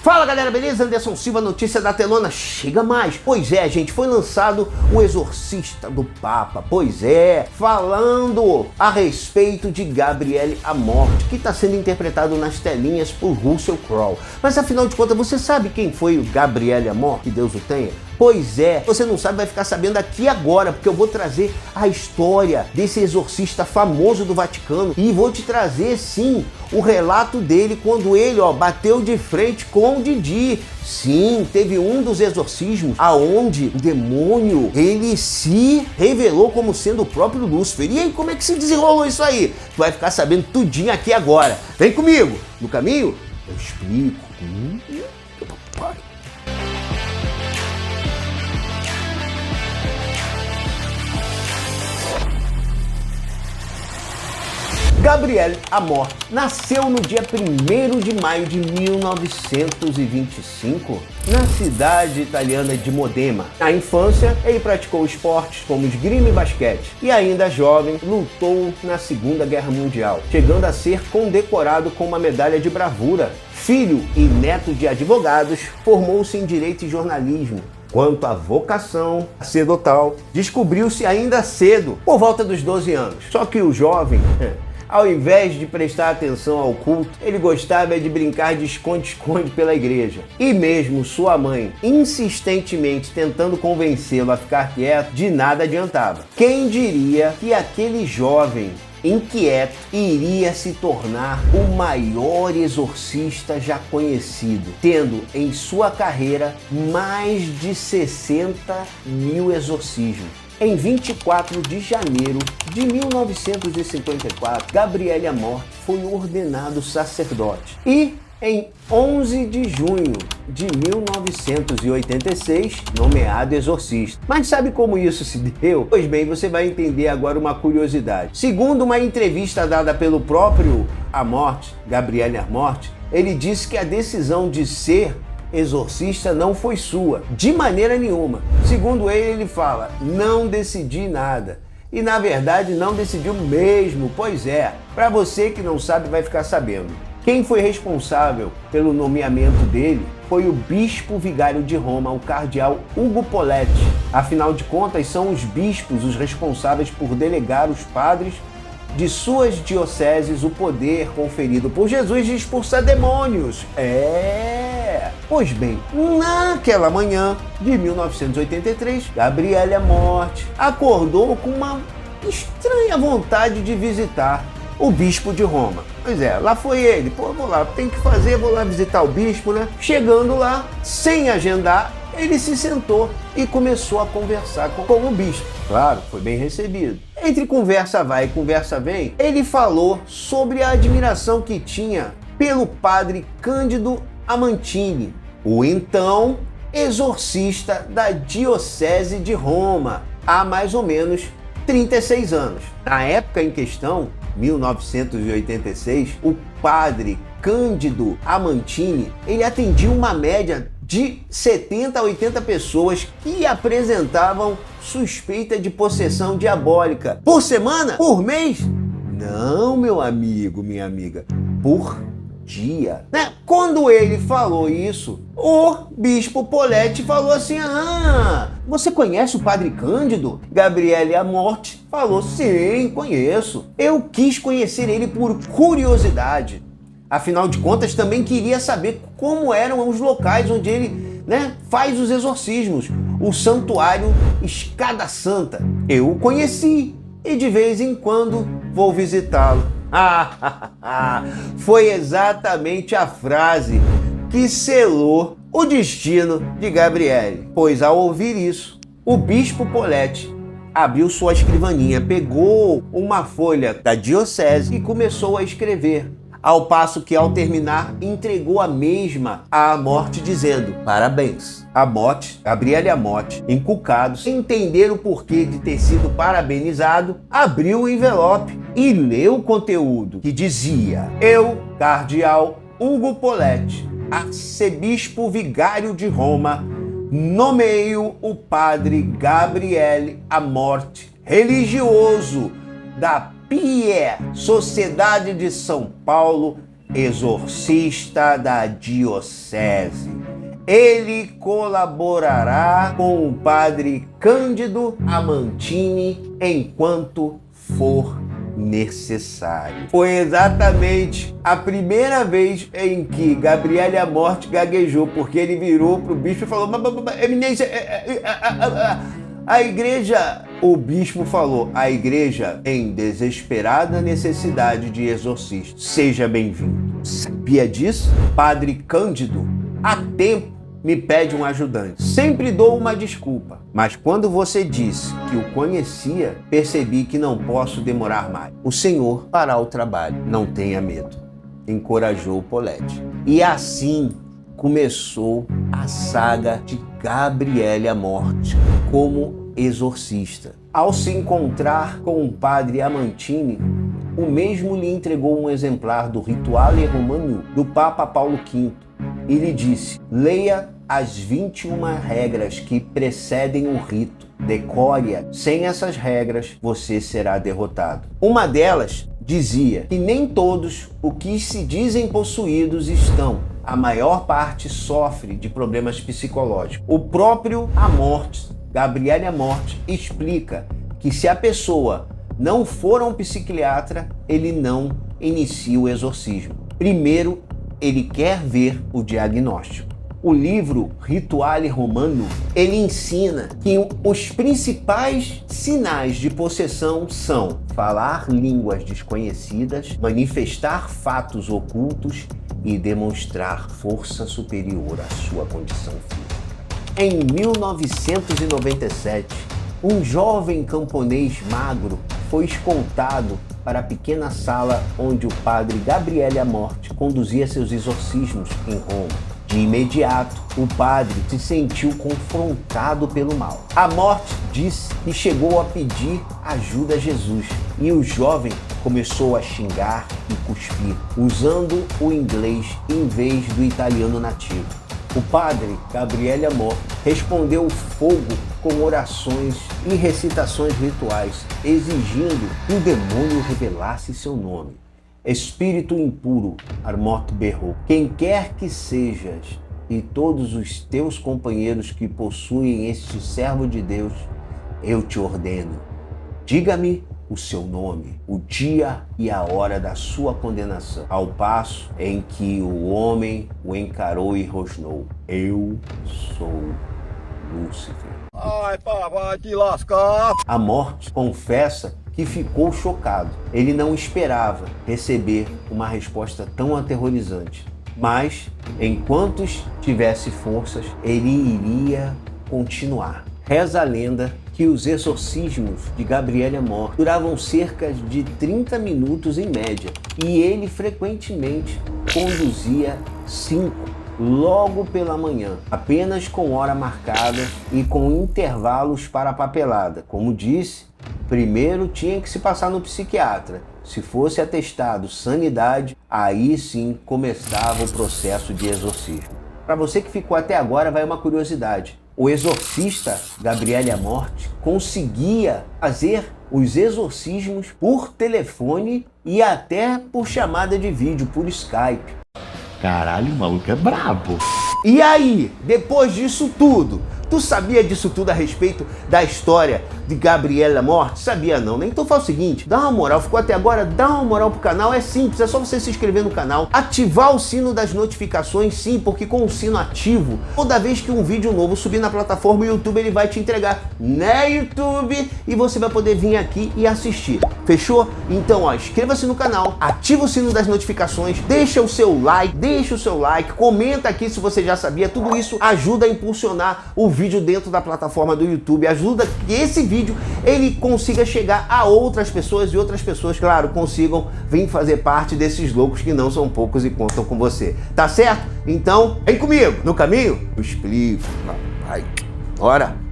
Fala galera, beleza? Anderson Silva, notícia da telona, chega mais. Pois é, gente, foi lançado O Exorcista do Papa. Pois é, falando a respeito de Gabriele Amorth, que está sendo interpretado nas telinhas por Russell Crowe. Mas afinal de contas, você sabe quem foi o Gabriele Amorth? Que Deus o tenha. Pois é, você não sabe, vai ficar sabendo aqui agora, porque eu vou trazer a história desse exorcista famoso do Vaticano e vou te trazer, sim, o relato dele quando ele, bateu de frente com o Didi. Sim, teve um dos exorcismos aonde o demônio, ele se revelou como sendo o próprio Lúcifer. E aí, como é que se desenrolou isso aí? Tu vai ficar sabendo tudinho aqui agora. Vem comigo, no caminho eu explico. Gabriele Amorth nasceu no dia 1º de maio de 1925 na cidade italiana de Modena. Na infância, ele praticou esportes como esgrima e basquete e ainda jovem lutou na Segunda Guerra Mundial, chegando a ser condecorado com uma medalha de bravura. Filho e neto de advogados, formou-se em Direito e Jornalismo. Quanto à vocação sacerdotal, descobriu-se ainda cedo, por volta dos 12 anos. Só que o jovem, ao invés de prestar atenção ao culto, ele gostava de brincar de esconde-esconde pela igreja. E mesmo sua mãe, insistentemente tentando convencê-lo a ficar quieto, de nada adiantava. Quem diria que aquele jovem inquieto iria se tornar o maior exorcista já conhecido, tendo em sua carreira mais de 60.000 exorcismos. Em 24 de janeiro de 1954, Gabriele Amorth foi ordenado sacerdote e, em 11 de junho de 1986, nomeado exorcista. Mas sabe como isso se deu? Pois bem, você vai entender agora uma curiosidade. Segundo uma entrevista dada pelo próprio Amorth, Gabriele Amorth, ele disse que a decisão de ser exorcista não foi sua, de maneira nenhuma. Segundo ele fala, não decidi nada. E na verdade não decidiu mesmo, pois é. Para você que não sabe, vai ficar sabendo. Quem foi responsável pelo nomeamento dele foi o bispo vigário de Roma, o cardeal Ugo Poletti. Afinal de contas, são os bispos os responsáveis por delegar os padres de suas dioceses o poder conferido por Jesus de expulsar demônios. Pois bem, naquela manhã de 1983, Gabriele Amorth acordou com uma estranha vontade de visitar o bispo de Roma. Pois é, lá foi ele. Vou lá, tem que fazer, vou lá visitar o bispo, né? Chegando lá, sem agendar, ele se sentou e começou a conversar com o bispo. Claro, foi bem recebido. Entre conversa vai e conversa vem, ele falou sobre a admiração que tinha pelo padre Cândido Amantini, o então exorcista da Diocese de Roma, há mais ou menos 36 anos. Na época em questão, 1986, o padre Cândido Amantini, ele atendia uma média de 70 a 80 pessoas que apresentavam suspeita de possessão diabólica. Por semana? Por mês? Não, meu amigo, minha amiga, por dia. Quando ele falou isso, o bispo Poletti falou assim, você conhece o padre Cândido? Gabriele Amorth falou, sim, conheço. Eu quis conhecer ele por curiosidade. Afinal de contas, também queria saber como eram os locais onde ele faz os exorcismos. O santuário Escada Santa. Eu o conheci e de vez em quando vou visitá-lo. Foi exatamente a frase que selou o destino de Gabriele. Pois ao ouvir isso, o bispo Poletti abriu sua escrivaninha, pegou uma folha da diocese e começou a escrever. Ao passo que, ao terminar, entregou a mesma à Amorth, dizendo, parabéns. Amorth, Gabriele Amorth, encucado, sem entender o porquê de ter sido parabenizado, abriu o envelope e leu o conteúdo, que dizia, eu, cardeal Ugo Poletti, arcebispo vigário de Roma, nomeio o padre Gabriele Amorth, religioso da PIE, Sociedade de São Paulo, exorcista da diocese. Ele colaborará com o padre Cândido Amantini enquanto for necessário. Foi exatamente a primeira vez em que Gabriele Amorth gaguejou, porque ele virou pro bispo e falou: Eminência, a igreja... O bispo falou: a igreja tem desesperada necessidade de exorcista. Seja bem-vindo. Sabia disso? Padre Cândido, há tempo, me pede um ajudante. Sempre dou uma desculpa, mas quando você disse que o conhecia, percebi que não posso demorar mais. O Senhor fará o trabalho, não tenha medo. Encorajou Paulette. E assim começou a saga de Gabriele Amorth como exorcista. Ao se encontrar com o padre Amantini, o mesmo lhe entregou um exemplar do Rituale Romano do Papa Paulo V e lhe disse: leia as 21 regras que precedem o rito, decore-a. Sem essas regras, você será derrotado. Uma delas dizia que nem todos os que se dizem possuídos estão. A maior parte sofre de problemas psicológicos. O próprio Amorth, Gabriele Amorth, explica que se a pessoa não for a um psiquiatra, ele não inicia o exorcismo. Primeiro, ele quer ver o diagnóstico. O livro Rituale Romano, ele ensina que os principais sinais de possessão são falar línguas desconhecidas, manifestar fatos ocultos e demonstrar força superior à sua condição física. Em 1997, um jovem camponês magro foi escoltado para a pequena sala onde o padre Gabriele Amorth conduzia seus exorcismos em Roma. De imediato, o padre se sentiu confrontado pelo mal. Amorth disse que chegou a pedir ajuda a Jesus e o jovem começou a xingar e cuspir, usando o inglês em vez do italiano nativo. O padre Gabriele Amorth respondeu fogo com orações e recitações rituais, exigindo que o demônio revelasse seu nome. Espírito impuro, Amorth berrou, quem quer que sejas e todos os teus companheiros que possuem este servo de Deus, eu te ordeno, diga-me o seu nome, o dia e a hora da sua condenação. Ao passo em que o homem o encarou e rosnou: eu sou Lúcifer. Ai, pá, vai te lascar! Amorth confessa que ficou chocado. Ele não esperava receber uma resposta tão aterrorizante. Mas, enquanto tivesse forças, ele iria continuar. Reza a lenda que os exorcismos de Gabriele Amorth duravam cerca de 30 minutos em média, e ele frequentemente conduzia 5 logo pela manhã, apenas com hora marcada e com intervalos para a papelada. Como disse, primeiro tinha que se passar no psiquiatra. Se fosse atestado sanidade, aí sim começava o processo de exorcismo. Para você que ficou até agora, vai uma curiosidade. O exorcista Gabriele Amorth conseguia fazer os exorcismos por telefone e até por chamada de vídeo, por Skype. Caralho, o maluco é brabo. E aí, depois disso tudo, tu sabia disso tudo a respeito da história de Gabriele Amorth? Sabia não, né? Então faz o seguinte, dá uma moral, ficou até agora, dá uma moral pro canal, é simples, é só você se inscrever no canal, ativar o sino das notificações, sim, porque com o sino ativo, toda vez que um vídeo novo subir na plataforma, o YouTube ele vai te entregar, né, YouTube? E você vai poder vir aqui e assistir, fechou? Então, ó, inscreva-se no canal, ativa o sino das notificações, deixa o seu like, comenta aqui se você já sabia, tudo isso ajuda a impulsionar o vídeo dentro da plataforma do YouTube, ajuda que esse vídeo ele consiga chegar a outras pessoas e outras pessoas, claro, consigam vir fazer parte desses loucos que não são poucos e contam com você, tá certo? Então, vem comigo, no caminho, eu explico, vai, bora!